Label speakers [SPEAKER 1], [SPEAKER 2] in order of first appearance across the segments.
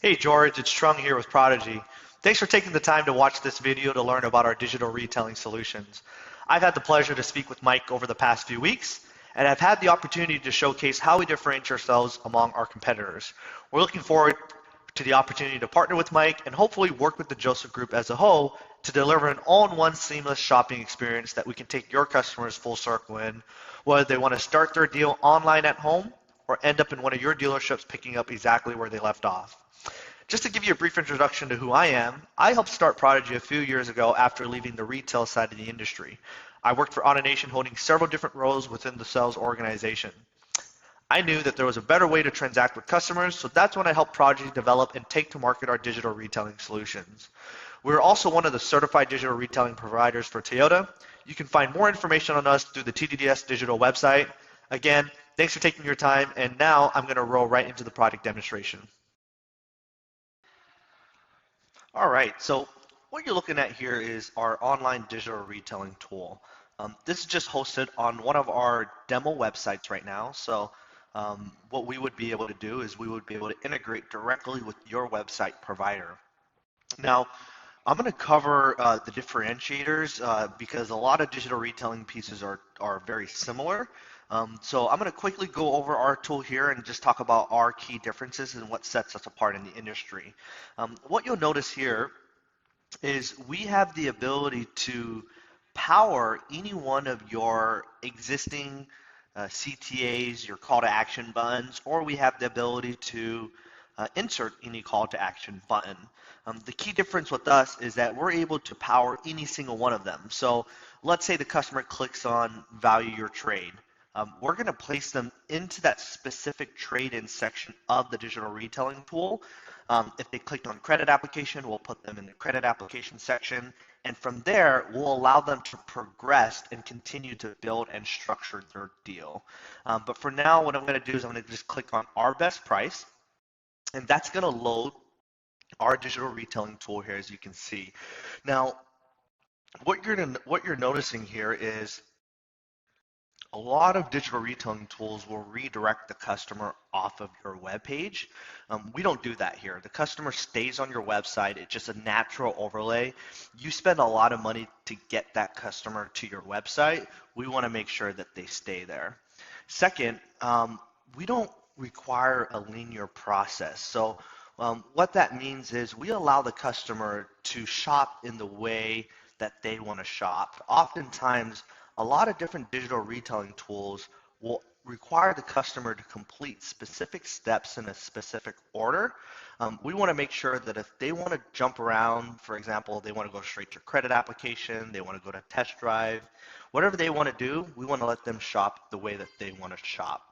[SPEAKER 1] Hey George, it's Trung here with Prodigy. Thanks for taking the time to watch this video to learn about our digital retailing solutions. I've had the pleasure to speak with Mike over the past few weeks, and I've had the opportunity to showcase how we differentiate ourselves among our competitors. We're looking forward to the opportunity to partner with Mike and hopefully work with the Joseph Group as a whole to deliver an all-in-one seamless shopping experience that we can take your customers full circle in, whether they want to start their deal online at home or end up in one of your dealerships picking up exactly where they left off. Just to give you a brief introduction to who I am, I helped start Prodigy a few years ago after leaving the retail side of the industry. I worked for AutoNation holding several different roles within the sales organization. I knew that there was a better way to transact with customers, so that's when I helped Prodigy develop and take to market our digital retailing solutions. We're also one of the certified digital retailing providers for Toyota. You can find more information on us through the TDDS digital website. Again, thanks for taking your time, and now I'm going to roll right into the product demonstration. All right, so what you're looking at here is our online digital retailing tool. This is just hosted on one of our demo websites right now. So what we would be able to do is we would be able to integrate directly with your website provider. Now, I'm going to cover the differentiators because a lot of digital retailing pieces are very similar. So I'm going to quickly go over our tool here and just talk about our key differences and what sets us apart in the industry. What you'll notice here is we have the ability to power any one of your existing CTAs, your call to action buttons, or we have the ability to insert any call to action button. The key difference with us is that we're able to power any single one of them. So let's say the customer clicks on value your trade. We're going to place them into that specific trade-in section of the digital retailing tool. If they clicked on credit application, we'll put them in the credit application section. And from there, we'll allow them to progress and continue to build and structure their deal. But for now, what I'm going to do is I'm going to just click on our best price. And that's going to load our digital retailing tool here, as you can see. Now, what you're noticing here is a lot of digital retailing tools will redirect the customer off of your web page. We don't do that here. The customer stays on your website. It's just a natural overlay. You spend a lot of money to get that customer to your website. We want to make sure that they stay there. Second, we don't require a linear process. So what that means is we allow the customer to shop in the way that they want to shop. Oftentimes, a lot of different digital retailing tools will require the customer to complete specific steps in a specific order. We want to make sure that if they want to jump around, for example, they want to go straight to credit application, they want to go to test drive, whatever they want to do, we want to let them shop the way that they want to shop.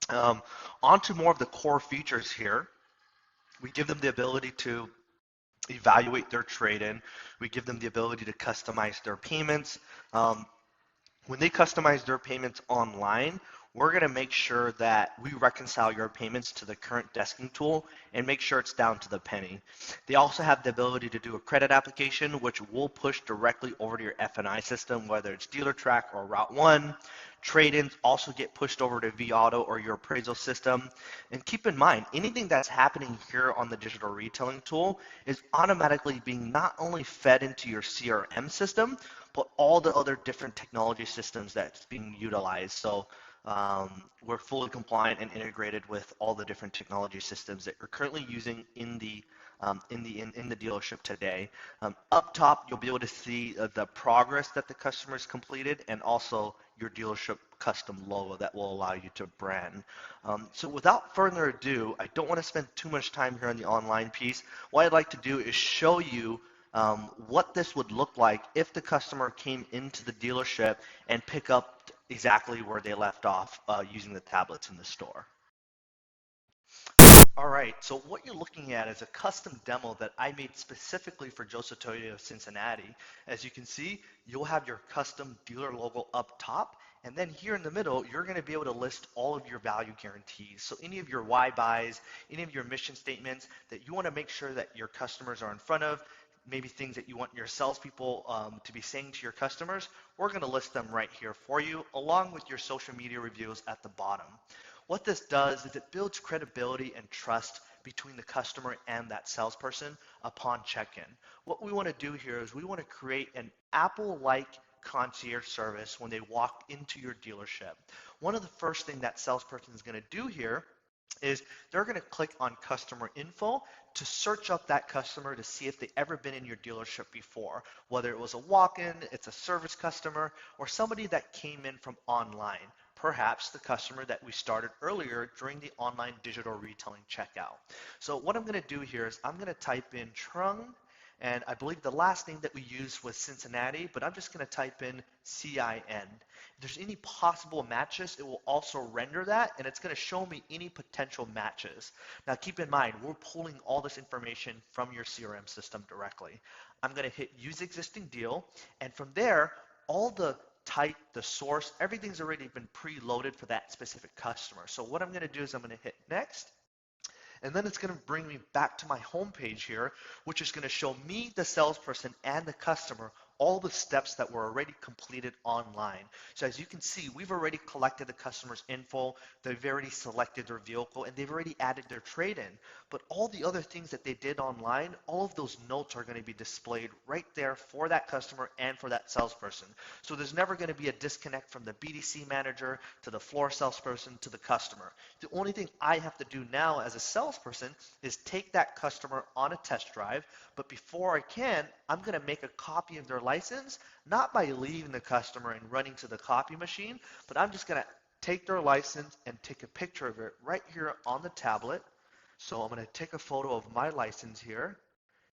[SPEAKER 1] On to more of the core features here. We give them the ability to evaluate their trade-in. We give them the ability to customize their payments. When they customize their payments online, we're going to make sure that we reconcile your payments to the current desking tool and make sure it's down to the penny. They also have the ability to do a credit application, which will push directly over to your F&I system, whether it's DealerTrack or Route 1. Trade-ins also get pushed over to vAuto or your appraisal system. And keep in mind, anything that's happening here on the digital retailing tool is automatically being not only fed into your CRM system, but all the other different technology systems that's being utilized. So we're fully compliant and integrated with all the different technology systems that you're currently using in the dealership today. Up top, you'll be able to see the progress that the customer's completed and also your dealership custom logo that will allow you to brand. So without further ado, I don't want to spend too much time here on the online piece. What I'd like to do is show you what this would look like if the customer came into the dealership and pick up exactly where they left off using the tablets in the store. All right, so what you're looking at is a custom demo that I made specifically for Joseph Toyota of Cincinnati. As you can see, you'll have your custom dealer logo up top, and then here in the middle, you're going to be able to list all of your value guarantees. So any of your why buys, any of your mission statements that you want to make sure that your customers are in front of, maybe things that you want your salespeople to be saying to your customers, we're going to list them right here for you, along with your social media reviews at the bottom. What this does is it builds credibility and trust between the customer and that salesperson upon check-in. What we want to do here is we want to create an Apple-like concierge service when they walk into your dealership. One of the first things that salesperson is going to do here is they're going to click on customer info to search up that customer to see if they ever been in your dealership before, whether it was a walk-in, it's a service customer, or somebody that came in from online, perhaps the customer that we started earlier during the online digital retailing checkout. So what I'm going to do here is I'm going to type in Trung, and I believe the last name that we used was Cincinnati, but I'm just going to type in CIN. If there's any possible matches, it will also render that, and it's going to show me any potential matches. Now keep in mind, we're pulling all this information from your CRM system directly. I'm going to hit Use Existing Deal, and from there, all the type, the source, everything's already been preloaded for that specific customer. So what I'm going to do is I'm going to hit Next, and then it's going to bring me back to my home page here, which is going to show me, the salesperson, and the customer all the steps that were already completed online. So as you can see, we've already collected the customer's info, they've already selected their vehicle, and they've already added their trade-in. But all the other things that they did online, all of those notes are going to be displayed right there for that customer and for that salesperson. So there's never going to be a disconnect from the BDC manager to the floor salesperson to the customer. The only thing I have to do now as a salesperson is take that customer on a test drive, but before I can, I'm going to make a copy of their license, not by leaving the customer and running to the copy machine, but I'm just going to take their license and take a picture of it right here on the tablet. So I'm going to take a photo of my license here,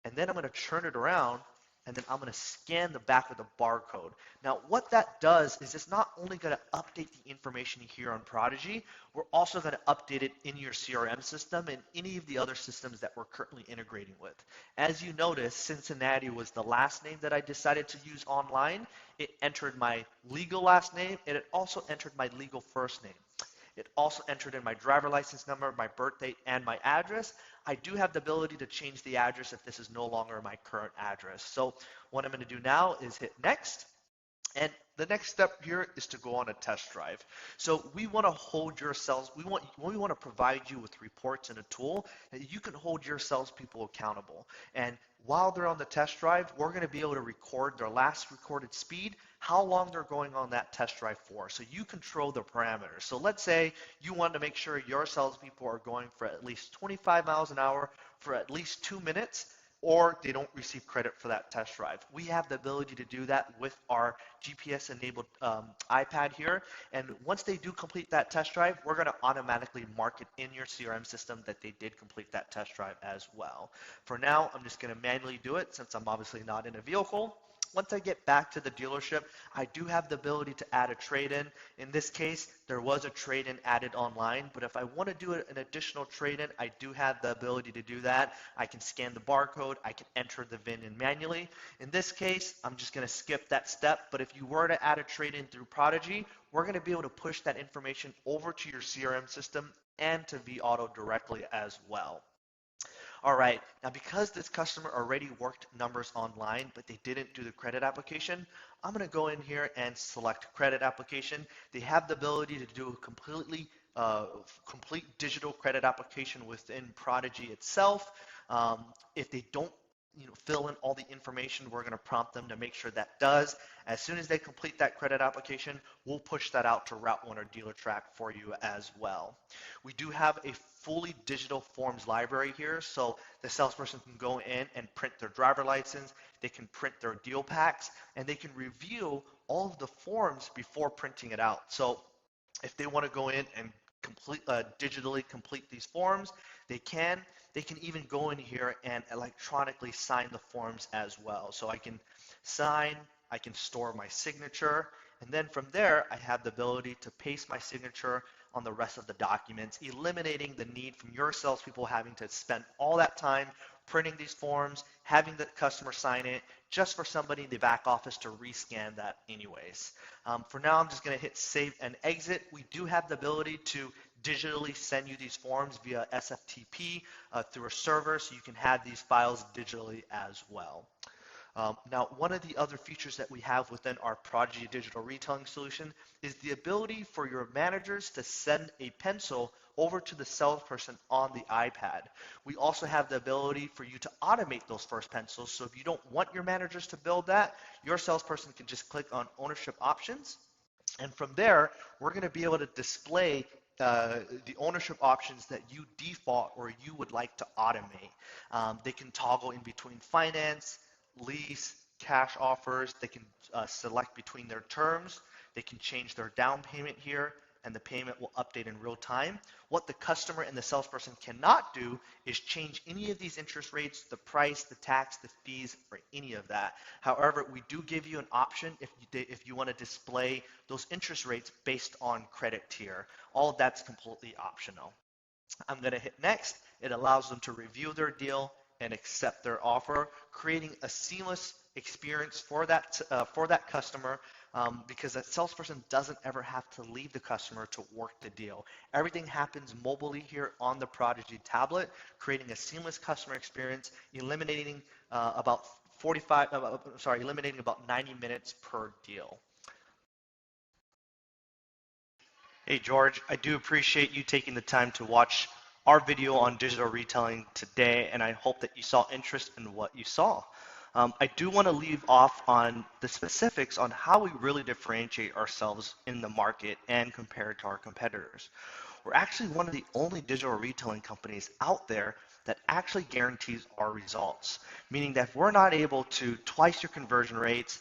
[SPEAKER 1] and then I'm going to turn it around, and then I'm going to scan the back of the barcode. Now what that does is it's not only going to update the information here on Prodigy, we're also going to update it in your CRM system and any of the other systems that we're currently integrating with. As you notice, Cincinnati was the last name that I decided to use online. It entered my legal last name, and it also entered my legal first name. It also entered in my driver license number, my birth date, and my address. I do have the ability to change the address if this is no longer my current address. So what I'm going to do now is hit Next. And the next step here is to go on a test drive. So we want to hold your sales, we want to provide you with reports and a tool that you can hold your salespeople accountable. And while they're on the test drive, we're going to be able to record their last recorded speed, how long they're going on that test drive for. So you control the parameters. So let's say you want to make sure your salespeople are going for at least 25 miles an hour for at least 2 minutes, or they don't receive credit for that test drive. We have the ability to do that with our GPS-enabled iPad here, and once they do complete that test drive, we're going to automatically mark it in your CRM system that they did complete that test drive as well. For now, I'm just going to manually do it since I'm obviously not in a vehicle. Once I get back to the dealership, I do have the ability to add a trade-in. In this case, there was a trade-in added online, but if I want to do an additional trade-in, I do have the ability to do that. I can scan the barcode, I can enter the VIN in manually. In this case, I'm just going to skip that step, but if you were to add a trade-in through Prodigy, we're going to be able to push that information over to your CRM system and to vAuto directly as well. All right, now because this customer already worked numbers online, but they didn't do the credit application, I'm gonna go in here and select credit application. They have the ability to do a complete digital credit application within Prodigy itself. If they don't fill in all the information, we're going to prompt them to make sure that does. As soon as they complete that credit application, we'll push that out to Route 1 or DealerTrack for you as well. We do have a fully digital forms library here, so the salesperson can go in and print their driver license, they can print their deal packs, and they can review all of the forms before printing it out. So if they want to go in and digitally complete these forms, they can. They can even go in here and electronically sign the forms as well. So I can sign, I can store my signature, and then from there, I have the ability to paste my signature on the rest of the documents, eliminating the need from your salespeople having to spend all that time printing these forms, having the customer sign it, just for somebody in the back office to rescan that anyways. For now, I'm just going to hit save and exit. We do have the ability to digitally send you these forms via SFTP through a server, so you can have these files digitally as well. Now, one of the other features that we have within our Prodigy digital retailing solution is the ability for your managers to send a pencil over to the salesperson on the iPad. We also have the ability for you to automate those first pencils. So if you don't want your managers to build that, your salesperson can just click on ownership options, and from there, we're going to be able to display the ownership options that you default or you would like to automate. They can toggle in between finance, lease, cash offers. They can select between their terms. They can change their down payment here, and the payment will update in real time. What the customer and the salesperson cannot do is change any of these interest rates, the price, the tax, the fees, or any of that. However, we do give you an option if you want to display those interest rates based on credit tier. All of that's completely optional. I'm going to hit next. It allows them to review their deal and accept their offer, creating a seamless experience for that customer, because that salesperson doesn't ever have to leave the customer to work the deal. Everything happens mobilely here on the Prodigy tablet, creating a seamless customer experience, eliminating eliminating about 90 minutes per deal. Hey George, I do appreciate you taking the time to watch our video on digital retailing today, and I hope that you saw interest in what you saw. I do want to leave off on the specifics on how we really differentiate ourselves in the market and compared to our competitors. We're actually one of the only digital retailing companies out there that actually guarantees our results, meaning that if we're not able to twice your conversion rates,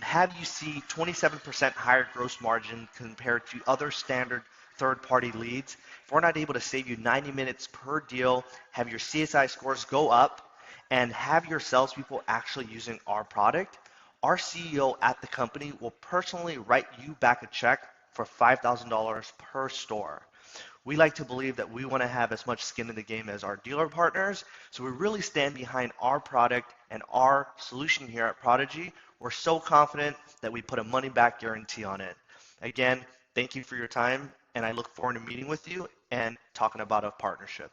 [SPEAKER 1] have you see 27% higher gross margin compared to other standard third-party leads, if we're not able to save you 90 minutes per deal, have your CSI scores go up, and have your salespeople actually using our product, our CEO at the company will personally write you back a check for $5,000 per store. We like to believe that we want to have as much skin in the game as our dealer partners, so we really stand behind our product and our solution here at Prodigy. We're so confident that we put a money back guarantee on it. Again, thank you for your time, and I look forward to meeting with you and talking about a partnership.